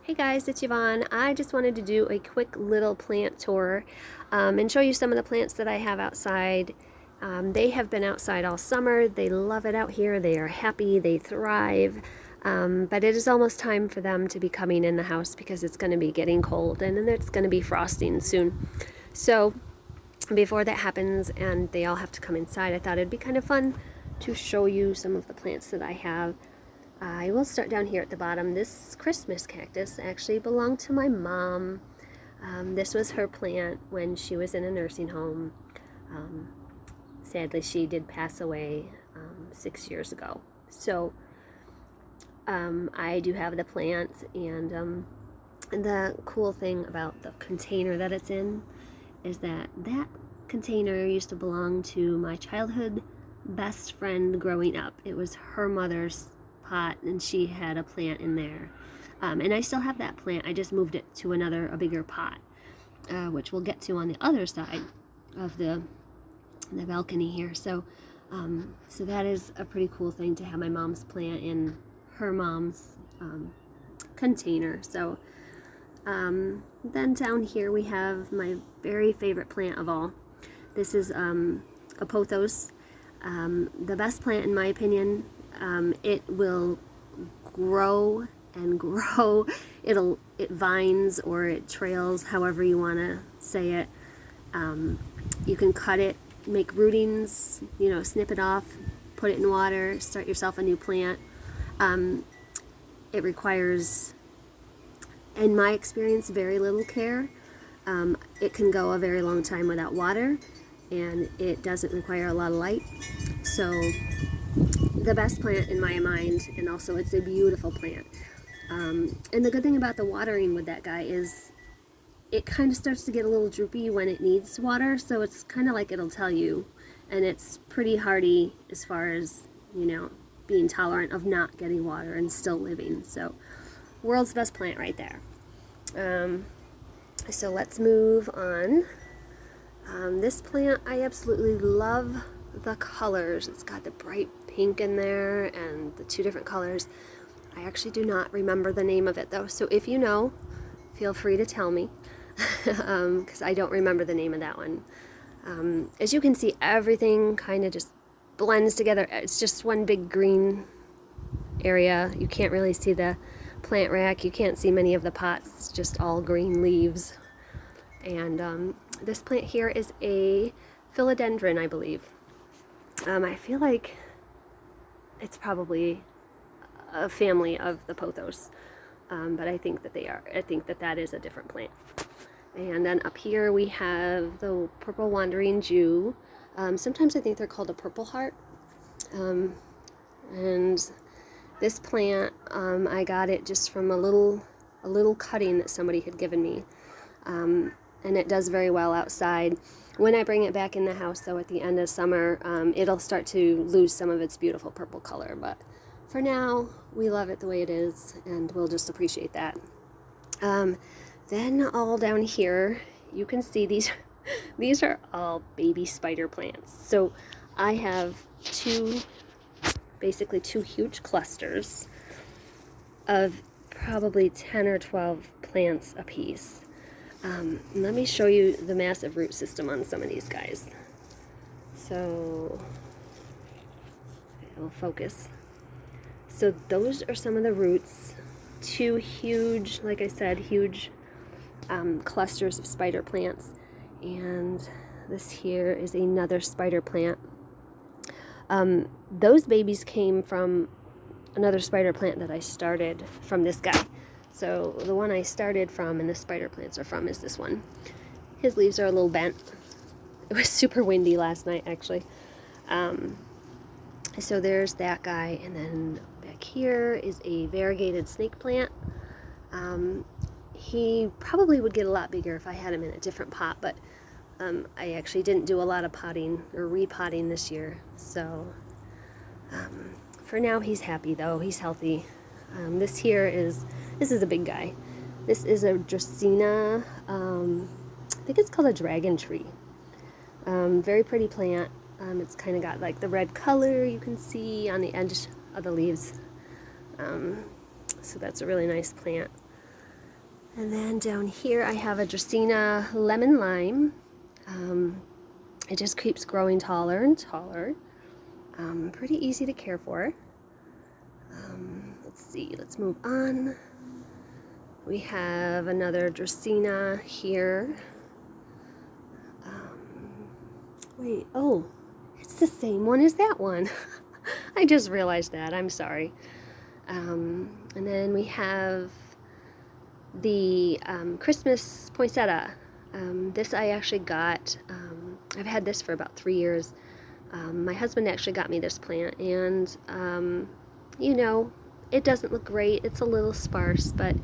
Hey guys, it's Yvonne. I just wanted to do a quick little plant tour and show you some of the plants that I have outside. They have been outside all summer. They love it out here. They are happy. They thrive. But it is almost time for them to be coming in the house because it's going to be getting cold and then it's going to be frosting soon. So before that happens and they all have to come inside, I thought it'd be kind of fun to show you some of the plants that I have. I will start down here at the bottom. This Christmas cactus actually belonged to my mom. This was her plant when she was in a nursing home. Um, Sadly, she did pass away 6 years ago. So I do have the plant, and the cool thing about the container that it's in is that container used to belong to my childhood best friend growing up. It was her mother's pot and she had a plant in there, and I still have that plant. I just moved it to a bigger pot, which we'll get to on the other side of the balcony here. So that is a pretty cool thing to have my mom's plant in her mom's container. So then down here we have my very favorite plant of all. This is a pothos, the best plant in my opinion. It will grow and grow. It vines or it trails, however you want to say it. You can cut it, make rootings, snip it off, put it in water, start yourself a new plant. It requires, in my experience, very little care. It can go a very long time without water, and it doesn't require a lot of light. So the best plant in my mind, and also it's a beautiful plant. And the good thing about the watering with that guy is it kind of starts to get a little droopy when it needs water, so it's kind of like it'll tell you, and it's pretty hardy as far as, being tolerant of not getting water and still living. So world's best plant right there. So let's move on. This plant, I absolutely love the colors. It's got the bright pink in there and the two different colors. I actually do not remember the name of it though, so if you know, feel free to tell me, because I don't remember the name of that one. As you can see, everything kind of just blends together. It's just one big green area. You can't really see the plant rack. You can't see many of the pots. It's just all green leaves. And this plant here is a philodendron, I believe. I feel like it's probably a family of the pothos, but I think that they are. I think that is a different plant. And then up here we have the purple wandering Jew. Sometimes I think they're called a purple heart. And this plant, I got it just from a little cutting that somebody had given me. And it does very well outside. When I bring it back in the house, though, at the end of summer, it'll start to lose some of its beautiful purple color. But for now, we love it the way it is, and we'll just appreciate that. Then all down here, you can see these are all baby spider plants. So I have basically two huge clusters of probably 10 or 12 plants apiece. Let me show you the massive root system on some of these guys. So it'll focus. So those are some of the roots. Two huge, like I said, huge clusters of spider plants. And this here is another spider plant. Those babies came from another spider plant that I started from this guy. So the one I started from and the spider plants are from is this one. His leaves are a little bent. It was super windy last night, actually. So there's that guy, and then back here is a variegated snake plant. He probably would get a lot bigger if I had him in a different pot, but I actually didn't do a lot of potting or repotting this year. So for now he's happy though, he's healthy. This is a big guy. This is a Dracaena, I think it's called a dragon tree. Very pretty plant. It's kind of got like the red color you can see on the edge of the leaves. So that's a really nice plant. And then down here I have a Dracaena lemon lime. It just keeps growing taller and taller. Pretty easy to care for. Let's see, let's move on. We have another Dracaena here. Wait, oh, it's the same one as that one. I just realized that, I'm sorry. And then we have the Christmas poinsettia. This I actually got, I've had this for about 3 years. My husband actually got me this plant, and you know, it doesn't look great. It's a little sparse, but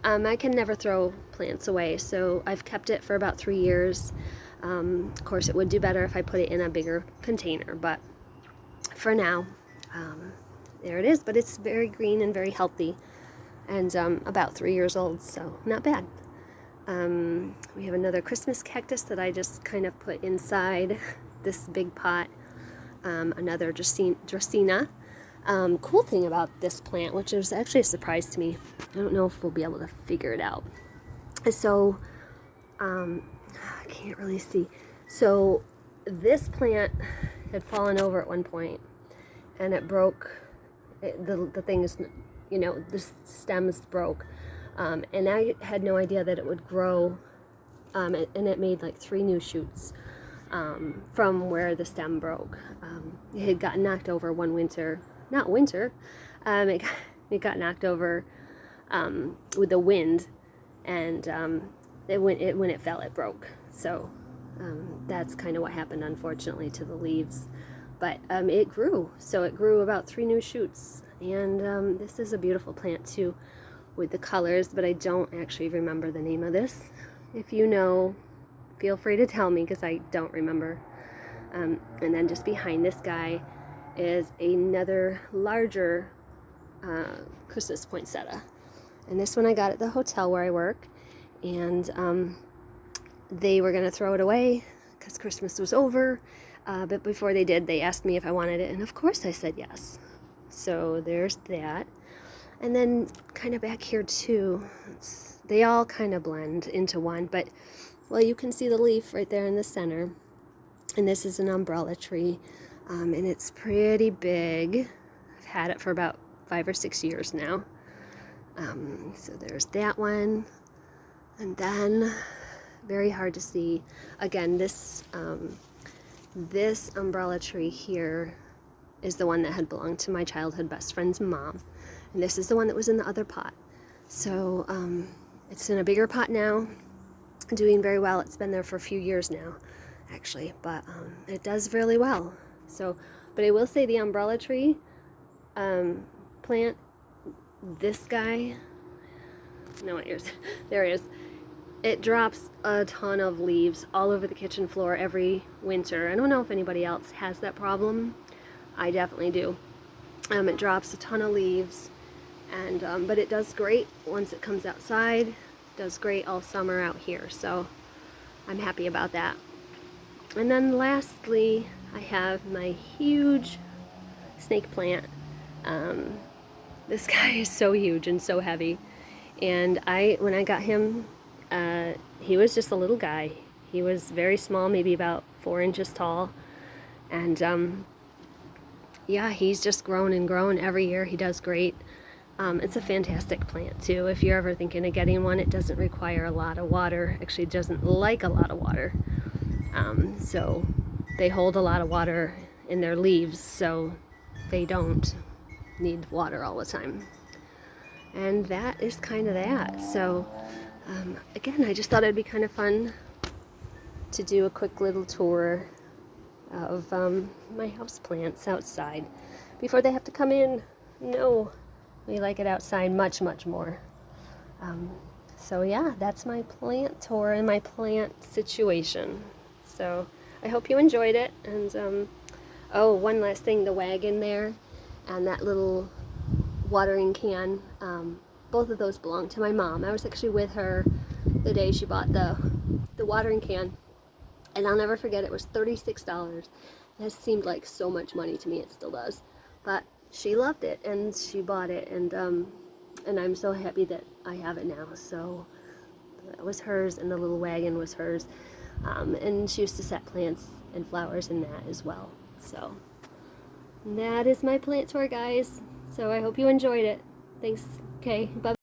I can never throw plants away, so I've kept it for about 3 years. Of course, it would do better if I put it in a bigger container, but for now, there it is. But it's very green and very healthy, and about 3 years old, so not bad. We have another Christmas cactus that I just kind of put inside this big pot. Another Dracaena. Cool thing about this plant, which is actually a surprise to me, I don't know if we'll be able to figure it out. So, I can't really see. So, this plant had fallen over at one point, and it broke. The thing is, you know, the stems broke, and I had no idea that it would grow, and it made like 3 new shoots from where the stem broke. It had gotten knocked over one winter. Not winter, it got knocked over with the wind, and when it fell, it broke. So that's kind of what happened, unfortunately, to the leaves. But it grew, so it grew about 3 new shoots, and this is a beautiful plant too, with the colors. But I don't actually remember the name of this. If you know, feel free to tell me, because I don't remember. And then just behind this guy is another larger Christmas poinsettia, and this one I got at the hotel where I work, and they were gonna throw it away because Christmas was over, but before they did, they asked me if I wanted it, and of course I said yes. So there's that. And then kind of back here too, they all kind of blend into one, but well, you can see the leaf right there in the center, and this is an umbrella tree. And it's pretty big. I've had it for about 5 or 6 years now. So there's that one. And then, very hard to see, again, this umbrella tree here is the one that had belonged to my childhood best friend's mom. And this is the one that was in the other pot. So it's in a bigger pot now, doing very well. It's been there for a few years now, actually, but it does really well. So, but I will say the umbrella tree plant, this guy, no, there he is. It drops a ton of leaves all over the kitchen floor every winter. I don't know if anybody else has that problem. I definitely do. It drops a ton of leaves, and but it does great once it comes outside. It does great all summer out here, so I'm happy about that. And then lastly, I have my huge snake plant. This guy is so huge and so heavy, and when I got him, he was just a little guy. He was very small, maybe about 4 inches tall, and yeah, he's just grown and grown every year. He does great. It's a fantastic plant too. If you're ever thinking of getting one, it doesn't require a lot of water. Actually, it doesn't like a lot of water. So they hold a lot of water in their leaves, so they don't need water all the time. And that is kind of that. So again, I just thought it'd be kind of fun to do a quick little tour of my house plants outside before they have to come in. No, we like it outside much, much more. So yeah, that's my plant tour and my plant situation. So I hope you enjoyed it. And oh, one last thing, the wagon there and that little watering can, both of those belong to my mom. I was actually with her the day she bought the watering can, and I'll never forget, it was $36. That seemed like so much money to me. It still does, but she loved it and she bought it, and And I'm so happy that I have it now. So that was hers, and the little wagon was hers. And she used to set plants and flowers in that as well. So that is my plant tour, guys. So I hope you enjoyed it. Thanks. Okay, bye.